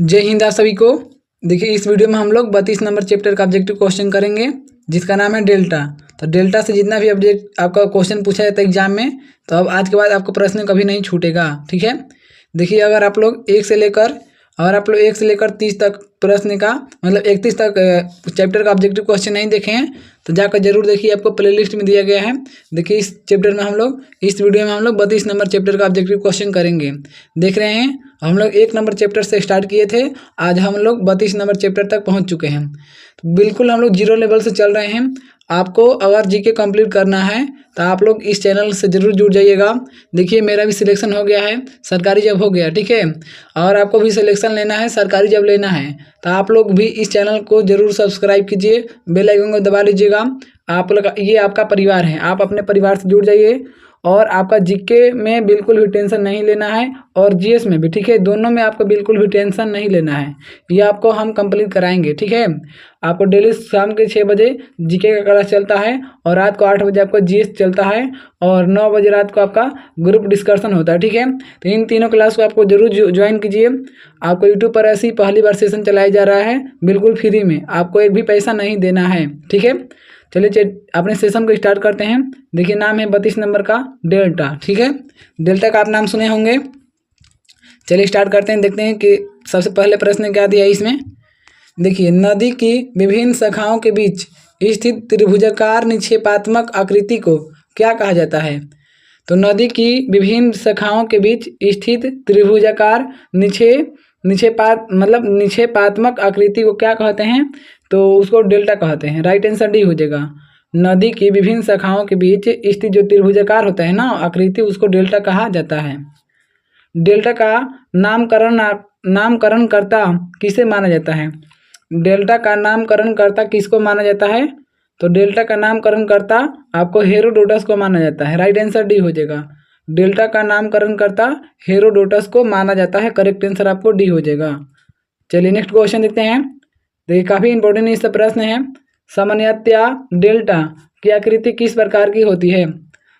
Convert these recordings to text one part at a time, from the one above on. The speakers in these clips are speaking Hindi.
जय हिंद आप सभी को। देखिए इस वीडियो में हम लोग 32 नंबर चैप्टर का ऑब्जेक्टिव क्वेश्चन करेंगे जिसका नाम है डेल्टा। तो डेल्टा से जितना भी ऑब्जेक्ट आपका क्वेश्चन पूछा जाता है एग्जाम में, तो अब आज के बाद आपको प्रश्न कभी नहीं छूटेगा, ठीक है। देखिए अगर आप लोग 1 से लेकर 30 तक प्रश्न का मतलब 31 तक चैप्टर का ऑब्जेक्टिव क्वेश्चन नहीं देखे हैं तो जाकर जरूर देखिए, आपको प्लेलिस्ट में दिया गया है। देखिए इस वीडियो में हम लोग 32 नंबर चैप्टर का ऑब्जेक्टिव क्वेश्चन करेंगे। देख रहे हैं हम लोग 1 नंबर चैप्टर से स्टार्ट किए थे, आज हम लोग 32 नंबर चैप्टर तक पहुंच चुके हैं। तो बिल्कुल हम लोग 0 लेवल से चल रहे हैं। आपको अगर जीके कंप्लीट करना है तो आप लोग इस चैनल से ज़रूर जुड़ जाइएगा। देखिए मेरा भी सिलेक्शन हो गया है, सरकारी जॉब हो गया, ठीक है। और आपको भी सिलेक्शन लेना है, सरकारी जॉब लेना है, तो आप लोग भी इस चैनल को ज़रूर सब्सक्राइब कीजिए, बेल आइकन को दबा लीजिएगा। आप लोग ये आपका परिवार है, आप अपने परिवार से जुड़ जाइए। और आपका जीके में बिल्कुल भी टेंशन नहीं लेना है और जीएस में भी, ठीक है, दोनों में आपको बिल्कुल भी टेंशन नहीं लेना है। ये आपको हम कंप्लीट कराएंगे, ठीक है। आपको डेली शाम के 6 बजे जीके का क्लास चलता है और रात को 8 बजे आपका जीएस चलता है और 9 बजे रात को आपका ग्रुप डिस्कशन होता है, ठीक है। तो इन तीनों क्लास को आपको जरूर ज्वाइन कीजिए। आपको यूट्यूब पर ऐसी पहली बार सेशन चलाया जा रहा है बिल्कुल फ्री में, आपको एक भी पैसा नहीं देना है, ठीक है। चलिए अपने सेशन को स्टार्ट करते हैं। देखिए नाम है 32 नंबर का डेल्टा, ठीक है। डेल्टा का आप नाम सुने होंगे। चलिए स्टार्ट करते हैं, देखते हैं कि सबसे पहले प्रश्न क्या दिया है इसमें। देखिए नदी की विभिन्न शाखाओं के बीच स्थित त्रिभुजाकार निक्षेपात्मक आकृति को क्या कहा जाता है। तो नदी की विभिन्न शाखाओं के बीच स्थित त्रिभुजाकार निक्षेपात्मक आकृति को क्या कहते हैं, तो उसको डेल्टा कहते हैं। राइट आंसर डी हो जाएगा। नदी की विभिन्न शाखाओं के बीच स्थित जो त्रिभुजाकार होता है ना आकृति, उसको डेल्टा कहा जाता है। डेल्टा का नामकरणकर्ता किसे माना जाता है। डेल्टा का नामकरणकर्ता किसको माना जाता है, तो डेल्टा का नामकरणकर्ता आपको हेरोडोटस को माना जाता है। राइट आंसर डी हो जाएगा। डेल्टा का नामकरणकर्ता हेरोडोटस को माना जाता है। करेक्ट आंसर आपको डी हो जाएगा। चलिए नेक्स्ट क्वेश्चन देखते हैं। देखिए काफ़ी इंपॉर्टेंट इसका प्रश्न है। सामान्यतया डेल्टा की आकृति किस प्रकार की होती है।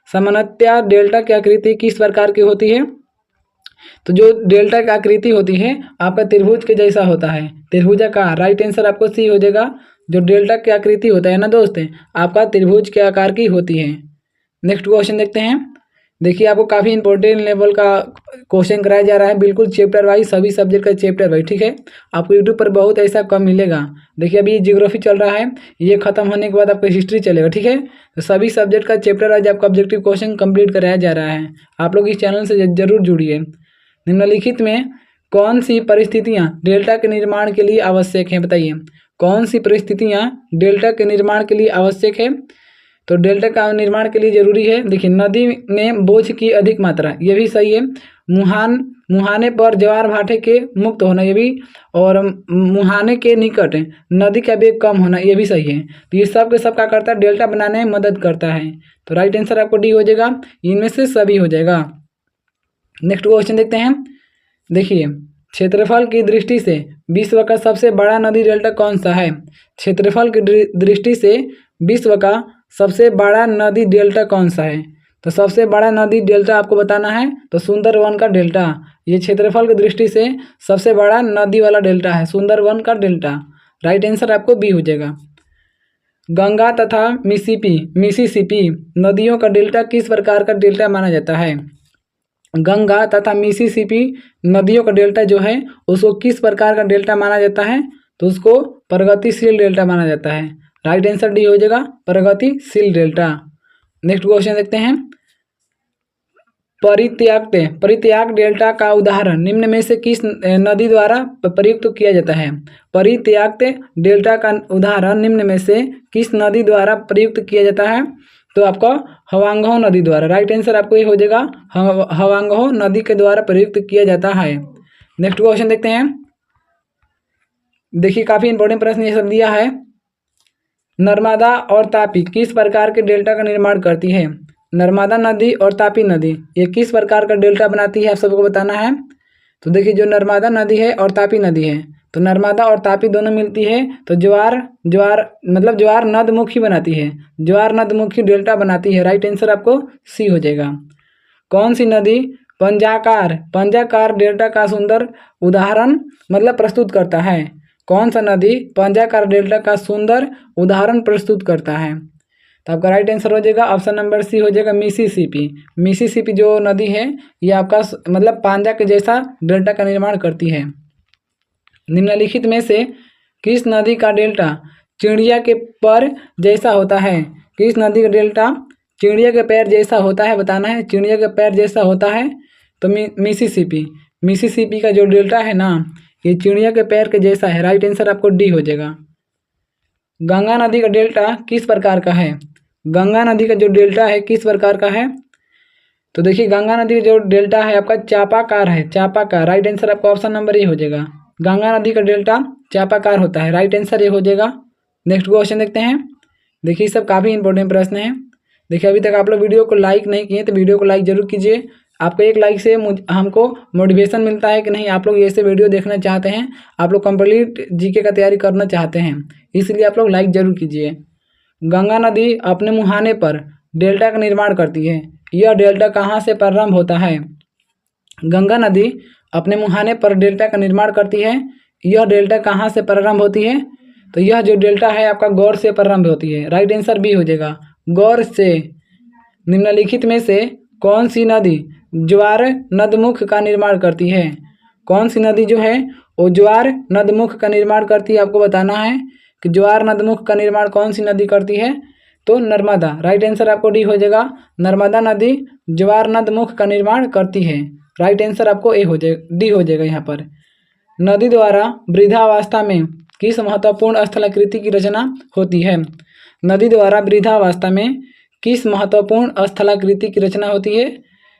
सामान्यतया डेल्टा की आकृति किस प्रकार की होती है, तो जो डेल्टा की आकृति होती है आपका त्रिभुज के जैसा होता है, त्रिभुजाकार। राइट आंसर आपको सी हो जाएगा। जो डेल्टा की आकृति होता है ना दोस्त, आपका त्रिभुज के आकार की होती है। नेक्स्ट क्वेश्चन देखते हैं। देखिए आपको काफ़ी इंपॉर्टेंट लेवल का क्वेश्चन कराया जा रहा है, बिल्कुल चैप्टर वाइज, सभी सब्जेक्ट का चैप्टर वाइज, ठीक है। आपको यूट्यूब पर बहुत ऐसा कम मिलेगा। देखिए अभी ज्योग्राफी चल रहा है, ये खत्म होने के बाद आपका हिस्ट्री चलेगा, ठीक है। तो सभी सब्जेक्ट का चैप्टर वाइज आपका ऑब्जेक्टिव क्वेश्चन कंप्लीट कराया जा रहा है। आप लोग इस चैनल से जरूर जुड़िए। निम्नलिखित में कौन सी परिस्थितियाँ डेल्टा के निर्माण के लिए आवश्यक हैं, बताइए कौन सी परिस्थितियाँ डेल्टा के निर्माण के लिए आवश्यक है। तो डेल्टा का निर्माण के लिए जरूरी है। देखिए नदी में बोझ की अधिक मात्रा, ये भी सही है। मुहाने पर ज्वार भाटे के मुक्त होना, ये भी, और मुहाने के निकट नदी का वेग कम होना, ये भी सही है। तो ये सब के सब क्या करता है, डेल्टा बनाने में मदद करता है। तो राइट आंसर आपको डी हो जाएगा, इनमें से सभी हो जाएगा। नेक्स्ट क्वेश्चन देखते हैं। देखिए क्षेत्रफल की दृष्टि से विश्व का सबसे बड़ा नदी डेल्टा कौन सा है। क्षेत्रफल की दृष्टि से विश्व का सबसे बड़ा नदी डेल्टा कौन सा है, तो सबसे बड़ा नदी डेल्टा आपको बताना है, तो सुंदरवन का डेल्टा। ये क्षेत्रफल की दृष्टि से सबसे बड़ा नदी वाला डेल्टा है, सुंदरवन का डेल्टा। राइट आंसर आपको बी हो जाएगा। गंगा तथा मिसिसिपी नदियों का डेल्टा किस प्रकार का डेल्टा माना जाता है। गंगा तथा मिसिसिपी नदियों का डेल्टा जो है उसको किस प्रकार का डेल्टा माना जाता है, तो उसको प्रगतिशील डेल्टा माना जाता है। राइट आंसर डी हो जाएगा, प्रगतिशील डेल्टा। नेक्स्ट क्वेश्चन देखते हैं। परित्याग डेल्टा का उदाहरण निम्न में से किस नदी द्वारा प्रयुक्त किया जाता है। परित्याग डेल्टा का उदाहरण निम्न में से किस नदी द्वारा प्रयुक्त किया जाता है, तो आपको हवांगहो नदी द्वारा। राइट आंसर आपको ये हो जाएगा, हवांगहो नदी के द्वारा प्रयुक्त किया जाता है। नेक्स्ट क्वेश्चन देखते हैं। देखिए काफ़ी इंपॉर्टेंट प्रश्न ये सब दिया है। नर्मदा और तापी किस प्रकार के डेल्टा का निर्माण करती है। नर्मदा नदी और तापी नदी ये किस प्रकार का डेल्टा बनाती है, आप सबको बताना है। तो देखिए जो नर्मदा नदी है और तापी नदी है, तो नर्मदा और तापी दोनों मिलती है तो ज्वार नदमुखी बनाती है, ज्वार नदमुखी डेल्टा बनाती है। राइट आंसर आपको सी हो जाएगा। कौन सी नदी पंजाकार, पंजाकार डेल्टा का सुंदर उदाहरण मतलब प्रस्तुत करता है। कौन सा नदी पंजाकार डेल्टा का सुंदर उदाहरण प्रस्तुत करता है? तो आपका राइट आंसर हो जाएगा ऑप्शन नंबर सी हो जाएगा मिसिसिपी। मिसिसिपी जो नदी है ये आपका मतलब पांजा के जैसा डेल्टा का निर्माण करती है। निम्नलिखित में से किस नदी का डेल्टा चिड़िया के पर जैसा होता है? किस नदी का डेल्टा चिड़िया के पैर जैसा होता है बताना है। चिड़िया के पैर जैसा होता है तो मिसिसिपी। मिसिसिपी का जो डेल्टा है ना ये चिड़िया के पैर के जैसा है। राइट आंसर आपको डी हो जाएगा। गंगा नदी का डेल्टा किस प्रकार का है? गंगा नदी का जो डेल्टा है किस प्रकार का है? तो देखिए गंगा नदी का जो डेल्टा है आपका चापाकार है, चापाकार। राइट आंसर आपका ऑप्शन नंबर ए हो जाएगा। गंगा नदी का डेल्टा चापाकार होता है। राइट आंसर ये हो जाएगा। नेक्स्ट क्वेश्चन देखते हैं। देखिए सब काफ़ी इंपॉर्टेंट प्रश्न है। देखिए अभी तक आप लोग वीडियो को लाइक नहीं किए तो वीडियो को लाइक जरूर कीजिए। आपको एक लाइक से हमको मोटिवेशन मिलता है कि नहीं आप लोग ऐसे वीडियो देखना चाहते हैं, आप लोग कंप्लीट जीके का तैयारी करना चाहते हैं, इसलिए आप लोग लाइक जरूर कीजिए। गंगा नदी अपने मुहाने पर डेल्टा का निर्माण करती है। यह डेल्टा कहाँ से प्रारंभ होता है? गंगा नदी अपने मुहाने पर डेल्टा का निर्माण करती है। यह डेल्टा कहाँ से प्रारंभ होती है? तो यह जो डेल्टा है आपका गौर से प्रारंभ होती है। राइट आंसर बी हो जाएगा, गौर से। निम्नलिखित में से कौन सी नदी ज्वार नदमुख का निर्माण करती है? कौन सी नदी जो है वो ज्वार नदमुख का निर्माण करती है? आपको बताना है कि ज्वार नदमुख का निर्माण कौन सी नदी करती है? तो नर्मदा। राइट आंसर आपको डी हो जाएगा। नर्मदा नदी ज्वार नदमुख का निर्माण करती है। राइट आंसर आपको ए हो जाएगा, डी हो जाएगा यहाँ पर। नदी द्वारा वृद्धावस्था में किस महत्वपूर्ण स्थलाकृति की रचना होती है? नदी द्वारा वृद्धावस्था में किस महत्वपूर्ण स्थलाकृति की रचना होती है?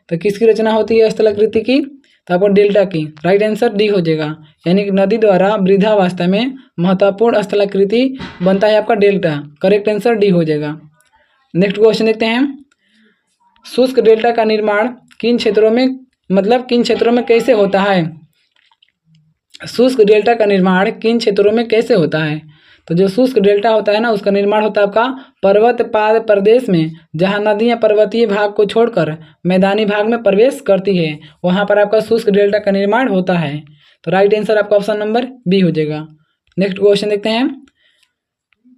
तो किसकी रचना होती है स्थलाकृति की? तो आपको डेल्टा की। राइट आंसर डी हो जाएगा। यानी कि नदी द्वारा वृद्धावस्था में महत्वपूर्ण स्थलाकृति बनता है आपका डेल्टा। करेक्ट आंसर डी हो जाएगा। नेक्स्ट क्वेश्चन देखते हैं। शुष्क डेल्टा का निर्माण किन क्षेत्रों में कैसे होता है? शुष्क डेल्टा का निर्माण किन क्षेत्रों में कैसे होता है? तो जो शुष्क डेल्टा होता है ना उसका निर्माण होता है आपका पर्वतपाद प्रदेश में, जहाँ नदियाँ पर्वतीय भाग को छोड़कर मैदानी भाग में प्रवेश करती है, वहाँ पर आपका शुष्क डेल्टा का निर्माण होता है। तो राइट आंसर आपका ऑप्शन नंबर बी हो जाएगा। नेक्स्ट क्वेश्चन देखते हैं।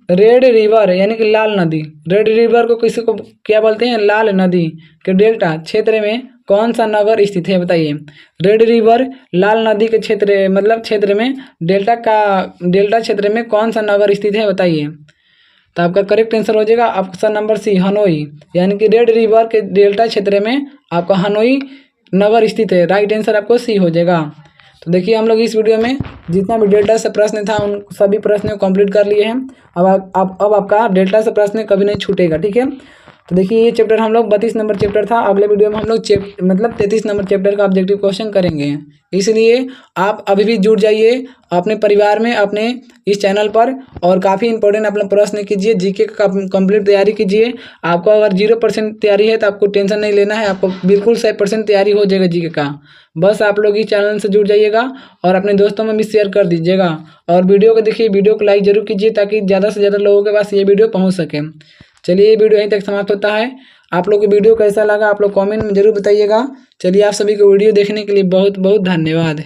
रेड रिवर यानी कि लाल नदी, रेड रिवर को किसी को क्या बोलते हैं? लाल नदी के डेल्टा क्षेत्र में कौन सा नगर स्थित है बताइए? रेड रिवर लाल नदी के क्षेत्र में डेल्टा क्षेत्र में कौन सा नगर स्थित है बताइए? तो आपका करेक्ट आंसर हो जाएगा ऑप्शन नंबर सी, हनोई। यानी कि रेड रिवर के डेल्टा क्षेत्र में आपका हनोई नगर स्थित है। राइट आंसर आपको सी हो जाएगा। तो देखिए हम लोग इस वीडियो में जितना भी डेल्टा से प्रश्न था उन सभी प्रश्नों को कंप्लीट कर लिए हैं। अब आपका डेल्टा से प्रश्न कभी नहीं छूटेगा, ठीक है। तो देखिए ये चैप्टर हम लोग 32 नंबर चैप्टर था। अगले वीडियो में हम लोग 33 नंबर चैप्टर का ऑब्जेक्टिव क्वेश्चन करेंगे। इसलिए आप अभी भी जुड़ जाइए अपने परिवार में, अपने इस चैनल पर, और काफ़ी इंपॉर्टेंट अपना प्रश्न कीजिए, जीके का कंप्लीट तैयारी कीजिए। आपको अगर 0% तैयारी है तो आपको टेंशन नहीं लेना है, आपको बिल्कुल 100% तैयारी हो जाएगा जीके का। बस आप लोग इस चैनल से जुड़ जाइएगा और अपने दोस्तों में भी शेयर कर दीजिएगा। और वीडियो को देखिए, वीडियो को लाइक जरूर कीजिए ताकि ज़्यादा से ज़्यादा लोगों के पास ये वीडियो पहुँच सके। चलिए ये वीडियो यहीं तक समाप्त होता है। आप लोग को वीडियो कैसा लगा आप लोग कमेंट में जरूर बताइएगा। चलिए आप सभी को वीडियो देखने के लिए बहुत बहुत धन्यवाद।